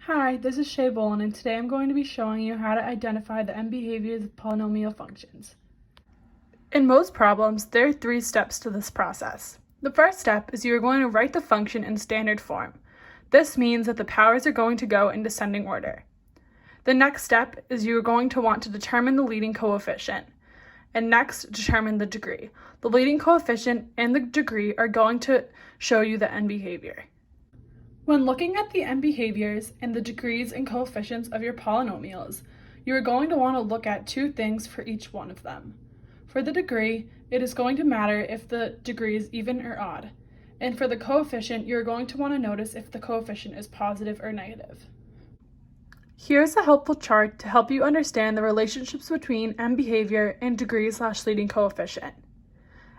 Hi, this is Shay Bolin, and today I'm going to be showing you how to identify the end behaviors of polynomial functions. In most problems, there are 3 steps to this process. The first step is you are going to write the function in standard form. This means that the powers are going to go in descending order. The next step is you are going to want to determine the leading coefficient, and next determine the degree. The leading coefficient and the degree are going to show you the end behavior. When looking at the end behaviors and the degrees and coefficients of your polynomials, you are going to want to look at 2 things for each one of them. For the degree, it is going to matter if the degree is even or odd. And for the coefficient, you're going to want to notice if the coefficient is positive or negative. Here's a helpful chart to help you understand the relationships between end behavior and degree/leading coefficient.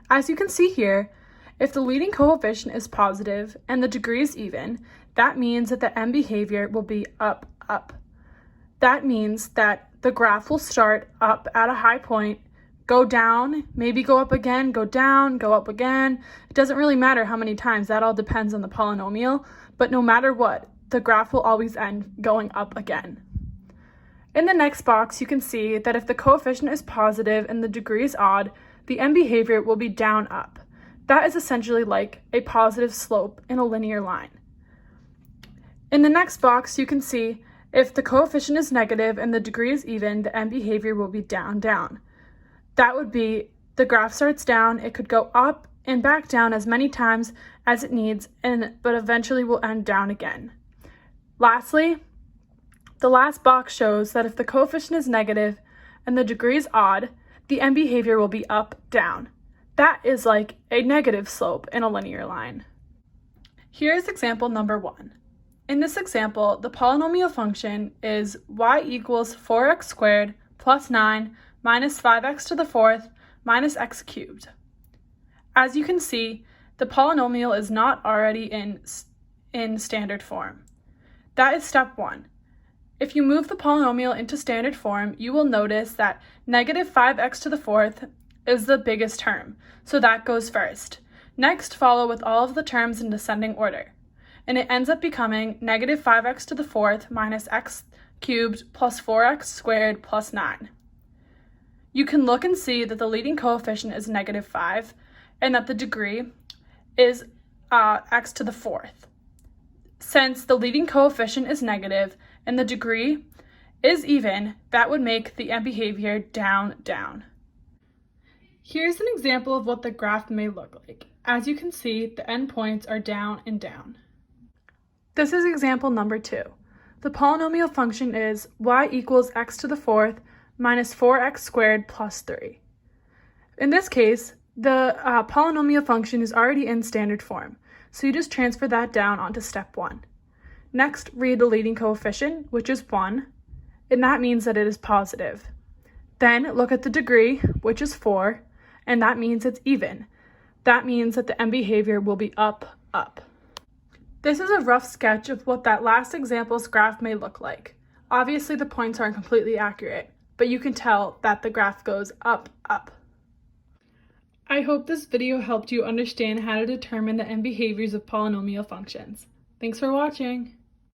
As you can see here, if the leading coefficient is positive and the degree is even, that means that the end behavior will be up, up. That means that the graph will start up at a high point, go down, maybe go up again, go down, go up again. It doesn't really matter how many times, that all depends on the polynomial, but no matter what, the graph will always end going up again. In the next box, you can see that if the coefficient is positive and the degree is odd, the end behavior will be down, up. That is essentially like a positive slope in a linear line. In the next box, you can see if the coefficient is negative and the degree is even, the end behavior will be down, down. That would be the graph starts down, it could go up and back down as many times as it needs, but eventually will end down again. Lastly, the last box shows that if the coefficient is negative and the degree is odd, the end behavior will be up, down. That is like a negative slope in a linear line. Here's example number 1. In this example, the polynomial function is y equals 4x squared plus 9 minus 5x to the 4th minus x cubed. As you can see, the polynomial is not already in standard form. That is step 1. If you move the polynomial into standard form, you will notice that negative 5x to the 4th is the biggest term, so that goes first. Next, follow with all of the terms in descending order, and it ends up becoming negative 5x to the 4th minus x cubed plus 4x squared plus 9. You can look and see that the leading coefficient is negative 5, and that the degree is x to the 4th. Since the leading coefficient is negative and the degree is even, that would make the end behavior down, down. Here's an example of what the graph may look like. As you can see, the endpoints are down and down. This is example number 2. The polynomial function is y equals x to the 4th minus 4x squared plus 3. In this case, the polynomial function is already in standard form, so you just transfer that down onto step 1. Next, read the leading coefficient, which is 1, and that means that it is positive. Then look at the degree, which is 4, and that means it's even. That means that the end behavior will be up, up. This is a rough sketch of what that last example's graph may look like. Obviously, the points aren't completely accurate, but you can tell that the graph goes up, up. I hope this video helped you understand how to determine the end behaviors of polynomial functions. Thanks for watching.